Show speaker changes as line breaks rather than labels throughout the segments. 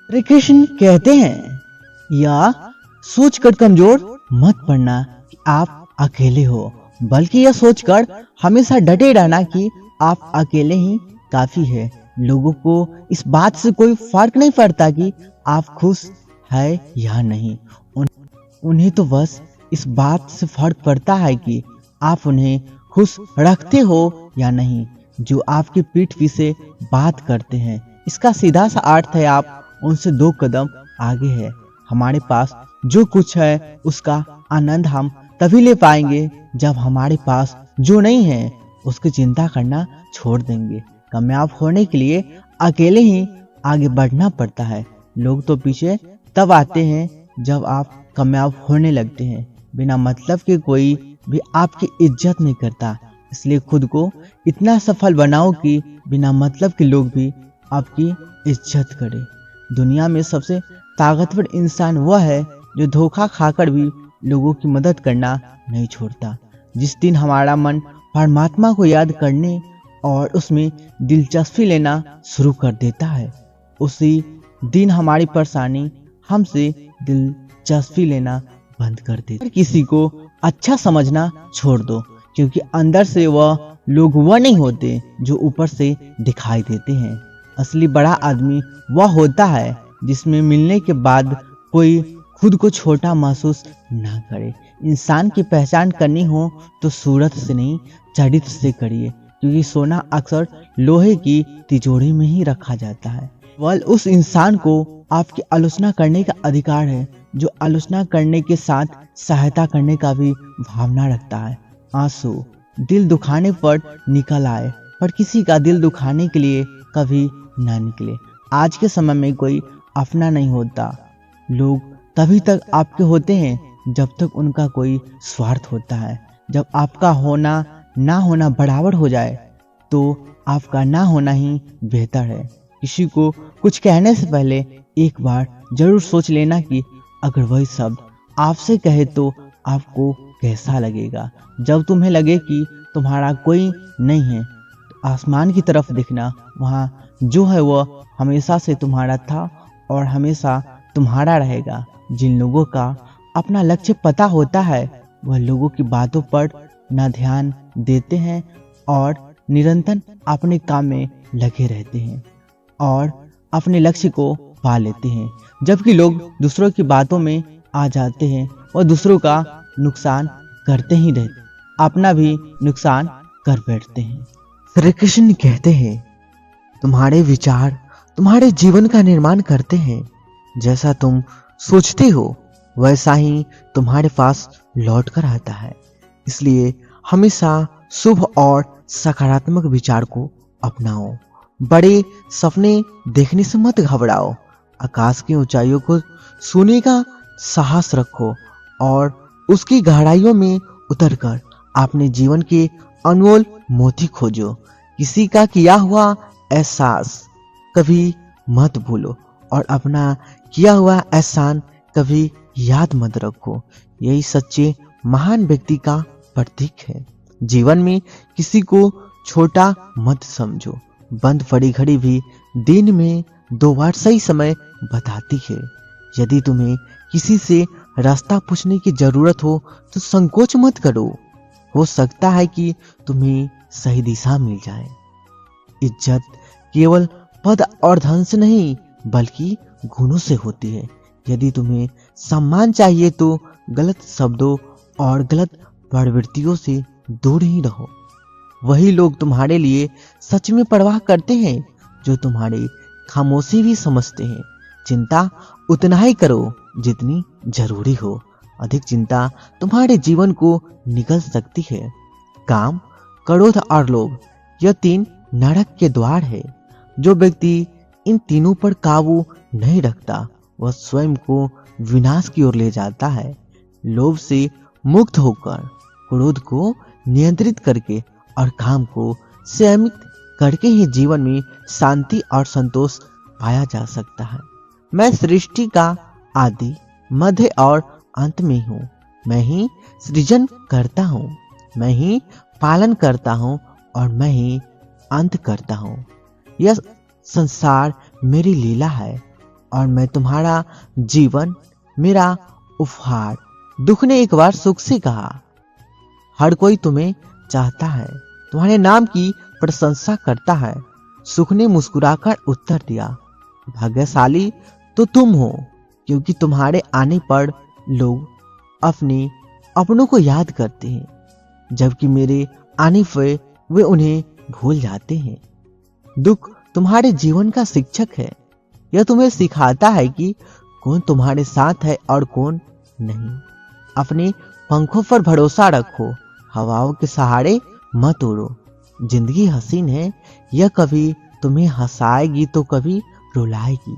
श्री कृष्ण कहते हैं, या सोचकर कमजोर मत पड़ना कि आप अकेले हो, बल्कि यह सोचकर हमेशा डटे रहना कि आप अकेले ही काफी है। लोगों को इस बात से कोई फर्क नहीं पड़ता कि आप खुश है या नहीं। उन्हें तो बस इस बात से फर्क पड़ता है कि आप उन्हें खुश रखते हो या नहीं। जो आपकी पीठ पीछे बात करते हैं, इसका सीधा सा अर्थ है आप उनसे 2 कदम आगे है। हमारे पास जो कुछ है उसका आनंद हम तभी ले पाएंगे जब हमारे पास जो नहीं है उसकी चिंता करना छोड़ देंगे। कामयाब होने के लिए अकेले ही आगे बढ़ना पड़ता है। लोग तो पीछे तब आते हैं जब आप कामयाब होने लगते हैं। बिना मतलब के कोई भी आपकी इज्जत नहीं करता, इसलिए खुद को इतना सफल बनाओ कि बिना मतलब के लोग भी आपकी इज्जत करें। दुनिया में सबसे ताकतवर इंसान वह है जो धोखा खाकर भी लोगों की मदद करना नहीं छोड़ता। जिस दिन हमारा मन परमात्मा को याद करने और उसमें दिलचस्पी लेना शुरू कर देता है, उसी दिन हमारी परेशानी हमसे दिलचस्पी लेना बंद कर देती है। किसी को अच्छा समझना छोड़ दो, क्योंकि अंदर से वह लोग वह नहीं होते जो ऊपर से दिखाई देते हैं। असली बड़ा आदमी वह होता है जिसमें मिलने के बाद कोई खुद को छोटा महसूस ना करे। इंसान की पहचान करनी हो तो सूरत से नहीं, चरित्र से करिए, क्योंकि सोना अक्सर लोहे की तिजोरी में ही रखा जाता है। केवल उस इंसान को आपकी आलोचना करने का अधिकार है जो आलोचना करने के साथ सहायता करने का भी भावना रखता है। आंसू दिल दुखाने पर निकल आए, पर किसी का दिल दुखाने के लिए कभी ना निकले। आज के समय में कोई अपना नहीं होता। लोग तभी तक आपके होते हैं जब तक उनका कोई स्वार्थ होता है। जब आपका होना ना होना बराबर हो जाए तो आपका ना होना ही बेहतर है। किसी को कुछ कहने से पहले एक बार जरूर सोच लेना कि अगर वही शब्द आपसे कहे तो आपको कैसा लगेगा। जब तुम्हें लगे कि तुम्हारा कोई नहीं है तो आसमान की तरफ देखना, वहाँ जो है वह हमेशा से तुम्हारा था और हमेशा तुम्हारा रहेगा। जिन लोगों का अपना लक्ष्य पता होता है वह लोगों की बातों पर न ध्यान देते हैं और निरंतर अपने काम में लगे रहते हैं और अपने लक्ष्य को पा लेते हैं। जबकि लोग दूसरों की बातों में आ जाते हैं और दूसरों का नुकसान करते ही रहते, अपना भी नुकसान कर बैठते हैं। श्री कृष्ण कहते हैं, तुम्हारे विचार तुम्हारे जीवन का निर्माण करते हैं। जैसा तुम सोचते हो वैसा ही तुम्हारे पास लौट कर आता है। इसलिए हमेशा शुभ और सकारात्मक विचार को अपनाओ। बड़े सपने देखने से मत घबराओ। आकाश की ऊंचाइयों को छूने का साहस रखो और उसकी गहराइयों में उतरकर अपने जीवन के अनमोल मोती खोजो। किसी का किया हुआ एहसास कभी मत भूलो और अपना किया हुआ एहसान कभी याद मत रखो। यही सच्चे महान व्यक्ति का प्रतीक है। जीवन में किसी को छोटा मत समझो। बंद पड़ी घड़ी भी दिन में 2 बार सही समय बताती है। यदि तुम्हें किसी से रास्ता पूछने की जरूरत हो तो संकोच मत करो। हो सकता है कि तुम्हें सही दिशा मिल जाए। इज्जत केवल पद और धन से नहीं बल्कि गुणों से होती है। यदि तुम्हें सम्मान चाहिए तो गलत शब्दों और गलत प्रवृत्तियों से दूर ही रहो। वही लोग तुम्हारे लिए सच में परवाह करते हैं जो तुम्हारी खामोशी भी समझते हैं। चिंता उतना ही करो जितनी जरूरी हो। अधिक चिंता तुम्हारे जीवन को निगल सकती है। काम, क्रोध और लोभ, यह 3 नरक के द्वार है। जो व्यक्ति इन तीनों पर काबू नहीं रखता वह स्वयं को विनाश की ओर ले जाता है। लोभ से मुक्त होकर, क्रोध को नियंत्रित करके और काम को संयमित करके ही जीवन में शांति और संतोष पाया जा सकता है। मैं सृष्टि का आदि, मध्य और अंत में हूँ। मैं ही सृजन करता हूँ, मैं ही पालन करता हूँ और मैं ही अंत करता हूँ। यह संसार मेरी लीला है और मैं तुम्हारा जीवन मेरा उपहार। दुख ने एक बार सुख से कहा, हर कोई तुम्हें चाहता है, तुम्हारे नाम की प्रशंसा करता है। सुख ने मुस्कुराकर उत्तर दिया, भाग्यशाली तो तुम हो, क्योंकि तुम्हारे आने पर लोग अपने अपनों को याद करते हैं, जबकि मेरे आने पर वे उन्हें भूल जाते हैं। दुख तुम्हारे जीवन का शिक्षक है। यह तुम्हें सिखाता है कि कौन तुम्हारे साथ है और कौन नहीं। अपने पंखों पर भरोसा रखो, हवाओं के सहारे मत उड़ो। जिंदगी हसीन है, यह कभी तुम्हें हंसाएगी तो कभी रुलाएगी,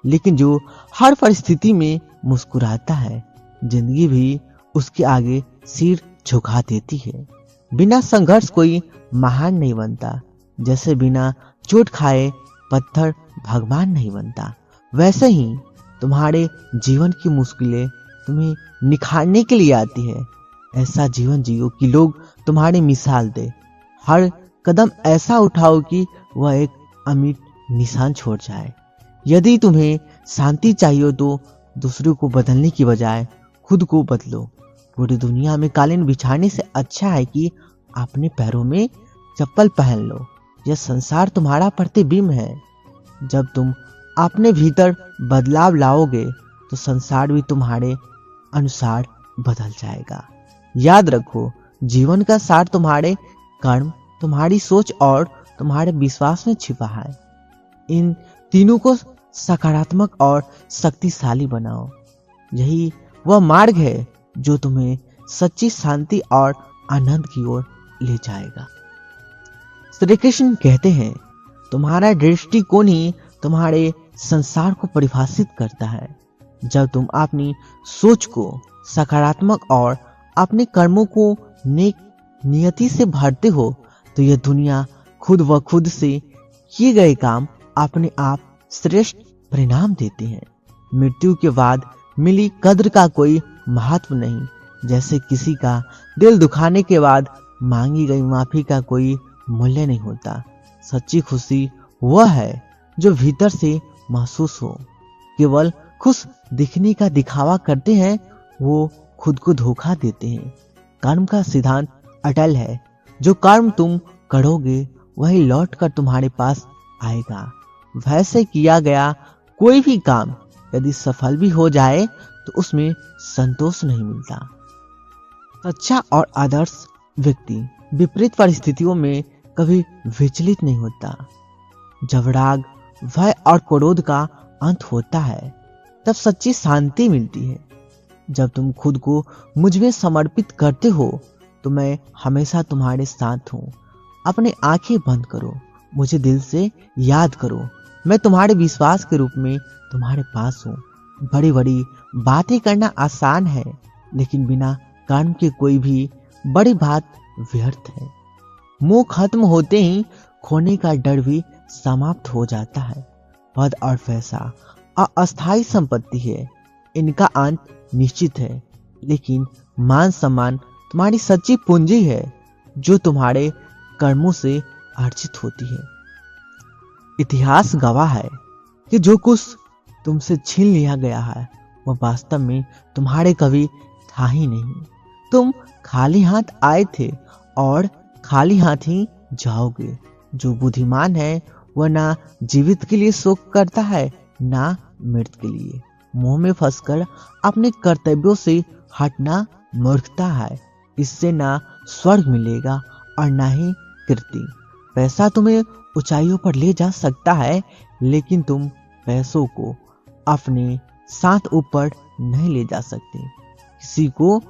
लेकिन जो हर परिस्थिति में मुस्कुराता है, जिंदगी भी उसके आगे सिर झुका देती है। बिना संघर्ष कोई महान नहीं बनता। जैसे बिना चोट खाए पत्थर भगवान नहीं बनता, वैसे ही तुम्हारे जीवन की मुश्किलें तुम्हें निखारने के लिए आती है। ऐसा जीवन जियो कि लोग तुम्हारी मिसाल दे। हर कदम ऐसा उठाओ कि वह एक अमिट निशान छोड़ जाए। यदि तुम्हें शांति चाहिए तो दूसरों को बदलने की बजाय खुद को बदलो। पूरी दुनिया में कालीन बिछाने से अच्छा है कि अपने पैरों में चप्पल पहन लो। यह संसार तुम्हारा प्रतिबिंब है। जब तुम अपने भीतर बदलाव लाओगे तो संसार भी तुम्हारे अनुसार बदल जाएगा। याद रखो, जीवन का सार तुम्हारे कर्म, तुम्हारी सोच और तुम्हारे विश्वास में छिपा है। इन तीनों को सकारात्मक और शक्तिशाली बनाओ। यही वह मार्ग है जो तुम्हें सच्ची शांति और आनंद की ओर ले जाएगा। श्री कृष्ण कहते हैं, तुम्हारा दृष्टिकोण ही तुम्हारे संसार को परिभाषित करता है। जब तुम अपनी सोच को सकारात्मक और अपने कर्मों को नेक नियति से भरते हो तो यह दुनिया खुद व खुद से किए गए काम अपने आप श्रेष्ठ परिणाम देते हैं। मृत्यु के बाद मिली कद्र का कोई महत्व नहीं, जैसे किसी का दिल दुखाने के बाद मांगी गई माफी का कोई मूल्य नहीं होता। सच्ची खुशी वह है जो भीतर से महसूस हो। केवल खुश दिखने का दिखावा करते हैं, वो खुद को धोखा देते हैं। कर्म का सिद्धांत अटल है। जो कर्म तुम करोगे वही लौट कर तुम्हारे पास आएगा। वैसे किया गया कोई भी काम यदि सफल भी हो जाए तो उसमें संतोष नहीं मिलता। सच्चा और आदर्श व्यक्ति विपरीत परिस्थितियों में कभी विचलित नहीं होता। जब राग, भय और क्रोध का अंत होता है तब सच्ची शांति मिलती है। जब तुम खुद को मुझ में समर्पित करते हो तो मैं हमेशा तुम्हारे साथ हूँ। अपने आंखें बंद करो, मुझे दिल से याद करो। मैं तुम्हारे विश्वास के रूप में तुम्हारे पास हूँ। बड़ी बड़ी बातें करना आसान है, लेकिन बिना कर्म के कोई भी बड़ी बात व्यर्थ है। मोह खत्म होते ही खोने का डर भी समाप्त हो जाता है। पद और पैसा अस्थायी संपत्ति है, इनका अंत निश्चित है, लेकिन मान सम्मान तुम्हारी सच्ची पूंजी है जो तुम्हारे कर्मों से अर्जित होती है। इतिहास गवाह है कि जो कुछ तुमसे छीन लिया गया है वह वास्तव में तुम्हारे कभी था ही नहीं। तुम खाली हाथ आए थे और खाली हाथ ही जाओगे। जो बुद्धिमान है वह ना जीवित के लिए शोक करता है ना मृत के लिए। मोह में फंसकर अपने कर्तव्यों से हटना मूर्खता है। इससे ना स्वर्ग मिलेगा और ना ही कीर्ति। पैसा तुम्हें ऊंचाइयों पर ले जा सकता है, लेकिन तुम पैसों को अपने साथ ऊपर नहीं ले जा सकते। किसी को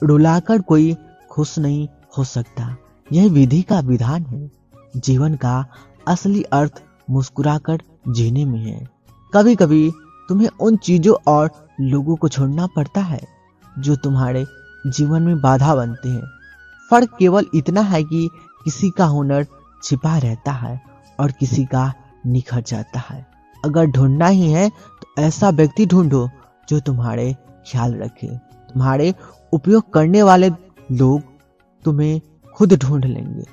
रुलाकर कोई खुश नहीं हो सकता। यह विधि का विधान है। जीवन का असली अर्थ मुस्कुराकर जीने में है। कभी कभी तुम्हें उन चीजों और लोगों को छोड़ना पड़ता है जो तुम्हारे जीवन में बाधा बनते हैं। फर्क केवल इतना है कि किसी का हुनर छिपा रहता है और किसी का निखर जाता है। अगर ढूंढना ही है तो ऐसा व्यक्ति ढूंढो जो तुम्हारे ख्याल रखे। तुम्हारे उपयोग करने वाले लोग तुम्हें खुद ढूंढ लेंगे।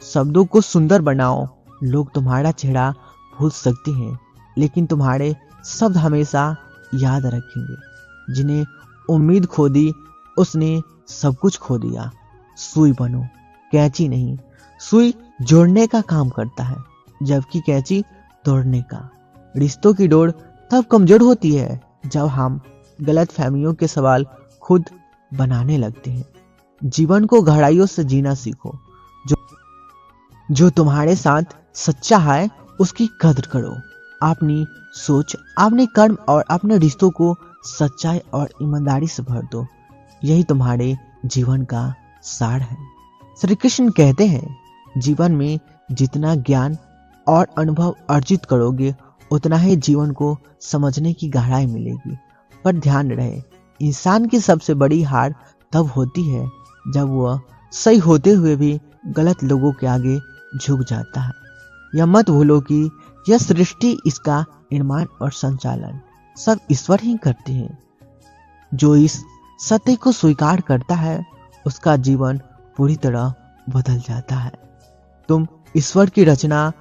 शब्दों को सुंदर बनाओ। लोग तुम्हारा चेहरा भूल सकते हैं, लेकिन तुम्हारे शब्द हमेशा याद रखेंगे। जिन्हें उम्मीद खो दी उसने सब कुछ खो दिया। सुई बनो, कैंची नहीं। सुई जोड़ने का काम करता है जबकि कैंची तोड़ने का। रिश्तों की डोर तब कमजोर होती है जब हम गलत फहमियों के सवाल खुद बनाने लगते हैं। जीवन को गहराइयों से जीना सीखो। जो तुम्हारे साथ सच्चा है उसकी कद्र करो। अपनी सोच, अपने कर्म और अपने रिश्तों को सच्चाई और ईमानदारी से भर दो। यही तुम्हारे जीवन का सार है। श्री कृष्ण कहते हैं, जीवन में जितना ज्ञान और अनुभव अर्जित करोगे उतना ही जीवन को समझने की गहराई मिलेगी। पर ध्यान रहे, इंसान की सबसे बड़ी हार तब होती है जब वह सही होते हुए भी गलत लोगों के आगे झुक जाता है। यह मत भूलो कि यह सृष्टि, इसका निर्माण और संचालन सब ईश्वर ही करते हैं। जो इस सत्य को स्वीकार करता है उसका जीवन पूरी तरह बदल जाता है। तुम ईश्वर की रचना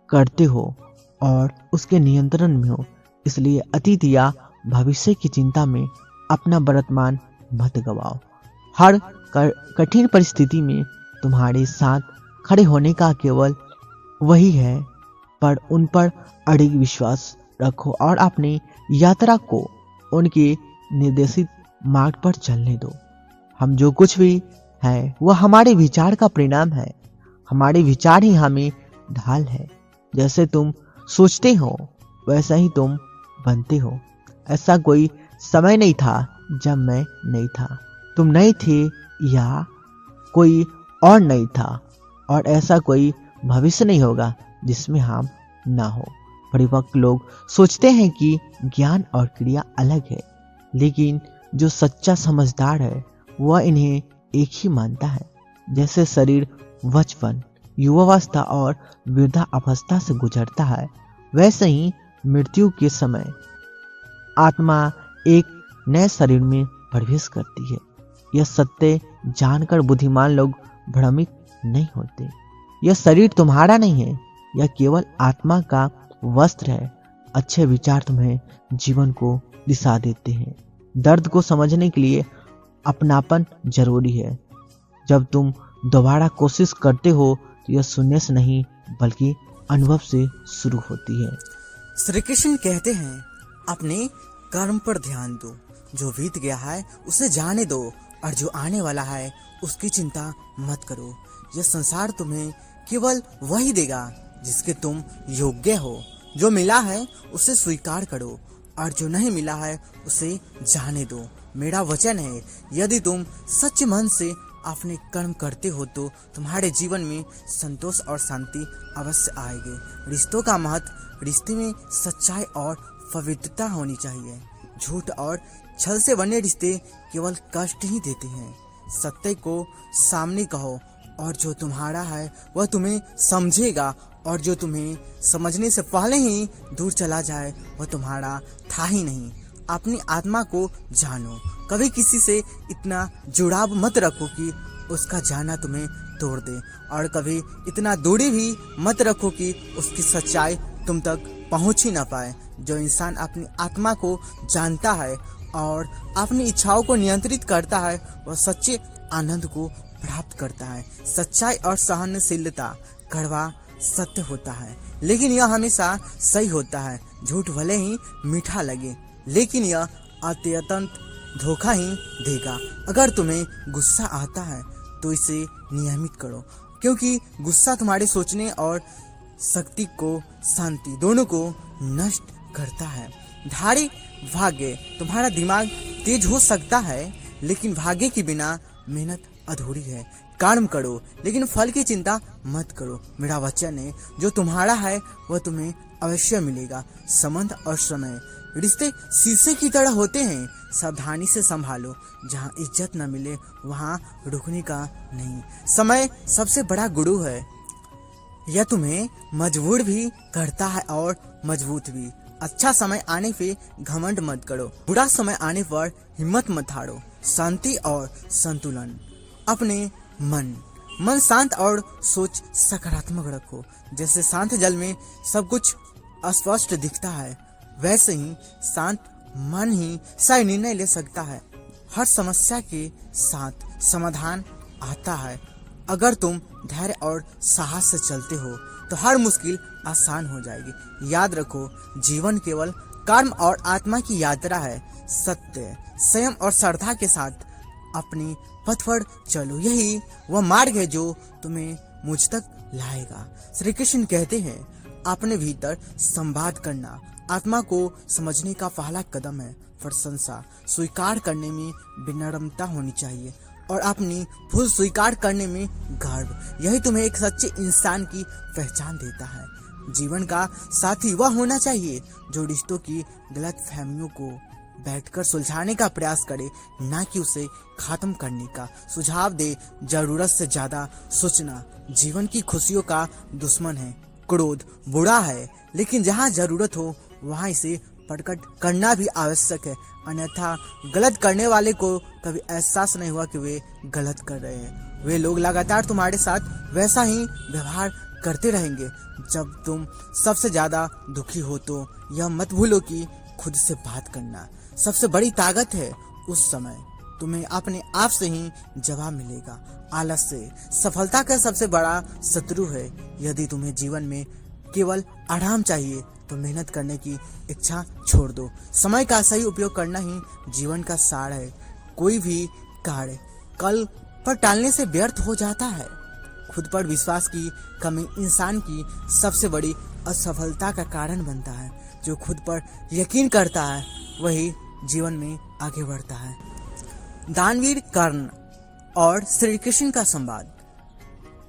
करते हो और उसके नियंत्रण में हो, इसलिए अतीत या भविष्य की चिंता में अपना वर्तमान मत गवाओ। हर कठिन परिस्थिति में तुम्हारे साथ खड़े होने का केवल वही है, पर उन पर अड़िग विश्वास रखो और अपनी यात्रा को उनके निर्देशित मार्ग पर चलने दो। हम जो कुछ भी है वह हमारे विचार का परिणाम है। हमारे विचार ही हमें ढाल है। जैसे तुम सोचते हो वैसा ही तुम बनते हो। ऐसा कोई समय नहीं था जब मैं नहीं था, तुम नहीं थे या कोई और नहीं था, और ऐसा कोई भविष्य नहीं होगा जिसमें हम ना हो। परिपक्व लोग सोचते हैं कि ज्ञान और क्रिया अलग है, लेकिन जो सच्चा समझदार है वह इन्हें एक ही मानता है। जैसे शरीर बचपन, युवावस्था और वृद्धावस्था से गुजरता है, वैसे ही मृत्यु के समय आत्मा एक नए शरीर में प्रवेश करती है। यह सत्य जानकर बुद्धिमान लोग भ्रमित नहीं होते। यह शरीर तुम्हारा नहीं है, यह केवल आत्मा का वस्त्र है। अच्छे विचार तुम्हें जीवन को दिशा देते हैं। दर्द को समझने के लिए अपनापन जरूरी है। जब तुम दोबारा कोशिश करते हो तो यह सुनने से नहीं बल्कि अनुभव से शुरू होती है।
श्री कृष्ण कहते हैं, अपने कर्म पर ध्यान दो। जो बीत गया है उसे जाने दो और जो आने वाला है उसकी चिंता मत करो। यह संसार तुम्हें केवल वही देगा जिसके तुम योग्य हो। जो मिला है उसे स्वीकार करो और जो नहीं मिला है उसे जाने दो। मेरा वचन है, यदि तुम सच्चे मन से अपने कर्म करते हो तो तुम्हारे जीवन में संतोष और शांति अवश्य आएगी। रिश्तों का महत्व, रिश्ते में सच्चाई और पवित्रता होनी चाहिए। झूठ और छल से बने रिश्ते केवल कष्ट ही देते हैं। सत्य को सामने कहो और जो तुम्हारा है वह तुम्हें समझेगा, और जो तुम्हें समझने से पहले ही दूर चला जाए वह तुम्हारा था ही नहीं। अपनी आत्मा को जानो। कभी किसी से इतना जुड़ाव मत रखो कि उसका जाना तुम्हें तोड़ दे, और कभी इतना दूरी भी मत रखो कि उसकी सच्चाई तुम तक पहुंच ही ना पाए। जो इंसान अपनी आत्मा को जानता है और अपनी इच्छाओं को नियंत्रित करता है वह सच्चे आनंद को प्राप्त करता है। सच्चाई और सहनशीलता कड़वा सत्य होता है, लेकिन यह हमेशा सही होता है। झूठ भले ही मीठा लगे, लेकिन यह अत्यंत धोखा ही देगा। अगर तुम्हें गुस्सा आता है तो इसे नियमित करो, क्योंकि गुस्सा तुम्हारे सोचने और शक्ति को, शांति दोनों को नष्ट करता है। धारी भाग्य, तुम्हारा दिमाग तेज हो सकता है, लेकिन भाग्य के बिना मेहनत अधूरी है। कर्म करो लेकिन फल की चिंता मत करो। मेरा वचन है, जो तुम्हारा है वह तुम्हें अवश्य मिलेगा। संबंध और समय, रिश्ते शीशे की तरह होते हैं, सावधानी से संभालो। जहाँ इज्जत न मिले वहाँ रुकने का नहीं। समय सबसे बड़ा गुरु है, यह तुम्हें मजबूर भी करता है और मजबूत भी। अच्छा समय आने पे घमंड मत करो, बुरा समय आने पर हिम्मत मत हारो। शांति और संतुलन, अपने मन शांत और सोच सकारात्मक रखो। जैसे शांत जल में सब कुछ अस्पष्ट दिखता है, वैसे ही शांत मन ही सही निर्णय ले सकता है। हर समस्या के साथ समाधान आता है। अगर तुम धैर्य और साहस से चलते हो तो हर मुश्किल आसान हो जाएगी। याद रखो, जीवन केवल कर्म और आत्मा की यात्रा है। सत्य, संयम और श्रद्धा के साथ अपनी पथ पर चलो, यही वह मार्ग है जो तुम्हें मुझ तक लाएगा। श्री कृष्ण कहते हैं, अपने भीतर संवाद करना आत्मा को समझने का पहला कदम है। प्रशंसा स्वीकार करने में विनम्रता होनी चाहिए और अपनी भूल स्वीकार करने में गर्व, यही तुम्हें एक सच्चे इंसान की पहचान देता है। जीवन का साथी वह होना चाहिए जो रिश्तों की गलत फहमियों को बैठकर सुलझाने का प्रयास करे, ना कि उसे खत्म करने का सुझाव दे। जरूरत से ज्यादा सोचना जीवन की खुशियों का दुश्मन है। क्रोध बुरा है, लेकिन जहाँ जरूरत हो वहाँ इसे प्रकट करना भी आवश्यक है, अन्यथा गलत करने वाले को कभी एहसास नहीं हुआ कि वे गलत कर रहे हैं। वे लोग लगातार तुम्हारे साथ वैसा ही व्यवहार करते रहेंगे। जब तुम सबसे ज्यादा दुखी हो तो यह मत भूलो कि खुद से बात करना सबसे बड़ी ताकत है। उस समय तुम्हें अपने आप से ही जवाब मिलेगा। आलस्य सफलता का सबसे बड़ा शत्रु है। यदि तुम्हें जीवन में केवल आराम चाहिए तो मेहनत करने की इच्छा छोड़ दो। समय का सही उपयोग करना ही जीवन का सार है। कोई भी कार्य कल पर टालने से व्यर्थ हो जाता है। खुद पर विश्वास की कमी इंसान की सबसे बड़ी असफलता का कारण बनता है। जो खुद पर यकीन करता है वही जीवन में आगे बढ़ता है। दानवीर कर्ण और श्री कृष्ण का संवाद।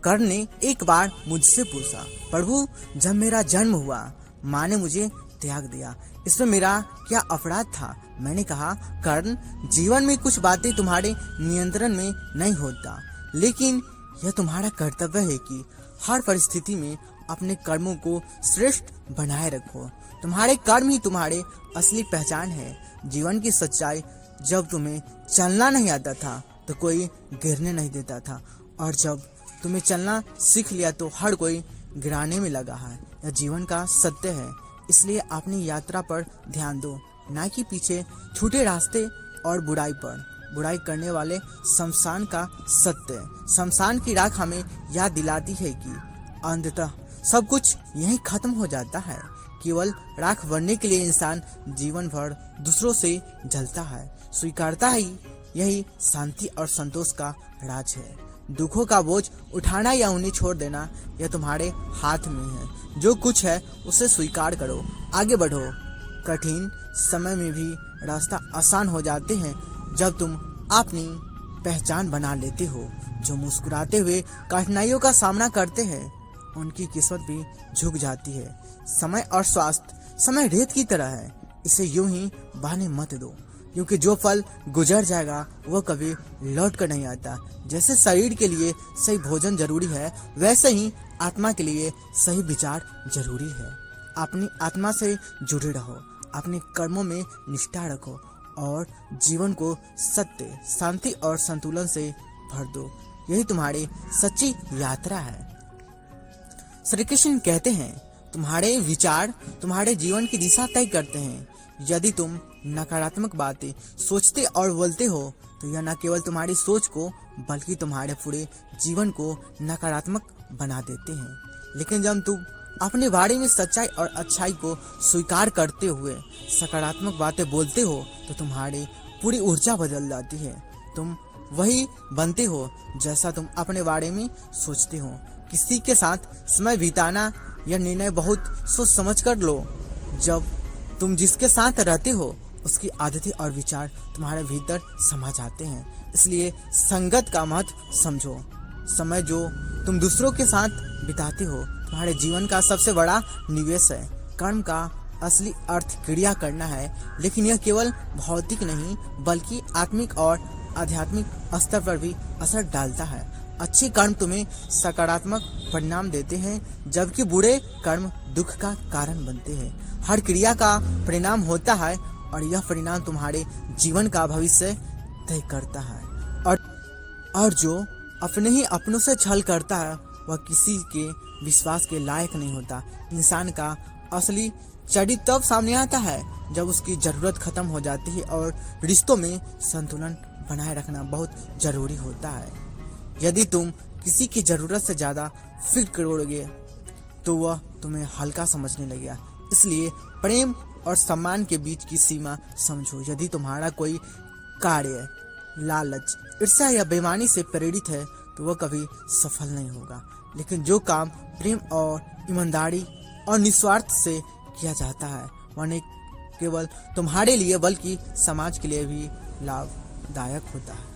कर्ण ने एक बार मुझसे पूछा, प्रभु, जब मेरा जन्म हुआ माँ ने मुझे त्याग दिया, इसमें मेरा क्या अपराध था? मैंने कहा, कर्ण, जीवन में कुछ बातें तुम्हारे नियंत्रण में नहीं होता, लेकिन यह तुम्हारा कर्तव्य है कि हर परिस्थिति में अपने कर्मों को श्रेष्ठ बनाए रखो। तुम्हारे कर्म ही तुम्हारे असली पहचान है। जीवन की सच्चाई, जब तुम्हें चलना नहीं आता था तो कोई गिरने नहीं देता था, और जब तुम्हें चलना सीख लिया तो हर कोई गिराने में लगा है। यह जीवन का सत्य है। इसलिए अपनी यात्रा पर ध्यान दो, ना कि पीछे छूटे रास्ते और बुराई पर। बुराई करने वाले शमशान का सत्य, शमशान की राख हमें याद दिलाती है कि अंततः सब कुछ यहीं खत्म हो जाता है। केवल राख बनने के लिए इंसान जीवन भर दूसरों से जलता है। स्वीकारता ही यही शांति और संतोष का राज है। दुखों का बोझ उठाना या उन्हें छोड़ देना यह तुम्हारे हाथ में है। जो कुछ है उसे स्वीकार करो, आगे बढ़ो। कठिन समय में भी रास्ता आसान हो जाते हैं जब तुम अपनी पहचान बना लेते हो। जो मुस्कुराते हुए कठिनाइयों का सामना करते हैं उनकी किस्मत भी झुक जाती है। समय और स्वास्थ्य, समय रेत की तरह है, इसे यूं ही बहाने मत दो, क्योंकि जो फल गुजर जाएगा वह कभी लौट कर नहीं आता। जैसे शरीर के लिए सही भोजन जरूरी है, वैसे ही आत्मा के लिए सही विचार जरूरी है। अपनी आत्मा से जुड़े रहो, अपने कर्मों में निष्ठा रखो और जीवन को सत्य, शांति और संतुलन से भर दो। यही तुम्हारी सच्ची यात्रा है। श्री कृष्ण कहते हैं, तुम्हारे विचार तुम्हारे जीवन की दिशा तय करते हैं। यदि तुम नकारात्मक बातें सोचते और बोलते हो तो यह न केवल तुम्हारी सोच को बल्कि तुम्हारे पूरे जीवन को नकारात्मक बना देते हैं। लेकिन जब तुम अपने बारे में सच्चाई और अच्छाई को स्वीकार करते हुए सकारात्मक बातें बोलते हो तो तुम्हारी पूरी ऊर्जा बदल जाती है। तुम वही बनते हो जैसा तुम अपने बारे में सोचते हो। किसी के साथ समय बिताना यह निर्णय बहुत सोच समझ कर लो। जब तुम जिसके साथ रहते हो उसकी आदतें और विचार तुम्हारे भीतर समा जाते हैं। इसलिए संगत का महत्व समझो। समय जो तुम दूसरों के साथ बिताते हो तुम्हारे जीवन का सबसे बड़ा निवेश है। कर्म का असली अर्थ क्रिया करना है, लेकिन यह केवल भौतिक नहीं बल्कि आत्मिक और आध्यात्मिक स्तर पर भी असर डालता है। अच्छे कर्म तुम्हें सकारात्मक परिणाम देते हैं, जबकि बुरे कर्म दुख का कारण बनते हैं। हर क्रिया का परिणाम होता है और यह परिणाम तुम्हारे जीवन का भविष्य तय करता है। और जो अपने ही अपनों से छल करता है वह किसी के विश्वास के लायक नहीं होता। इंसान का असली चरित्र तब सामने आता है जब उसकी जरूरत खत्म हो जाती है और रिश्तों में संतुलन बनाए रखना बहुत जरूरी होता है। यदि तुम किसी की जरूरत से ज्यादा फिक्र करोगे तो वह तुम्हें हल्का समझने लगेगा। इसलिए प्रेम और सम्मान के बीच की सीमा समझो। यदि तुम्हारा कोई कार्य लालच, ईर्ष्या या बेईमानी से प्रेरित है तो वह कभी सफल नहीं होगा। लेकिन जो काम प्रेम और ईमानदारी और निस्वार्थ से किया जाता है वह न केवल तुम्हारे लिए बल्कि समाज के लिए भी लाभदायक होता है।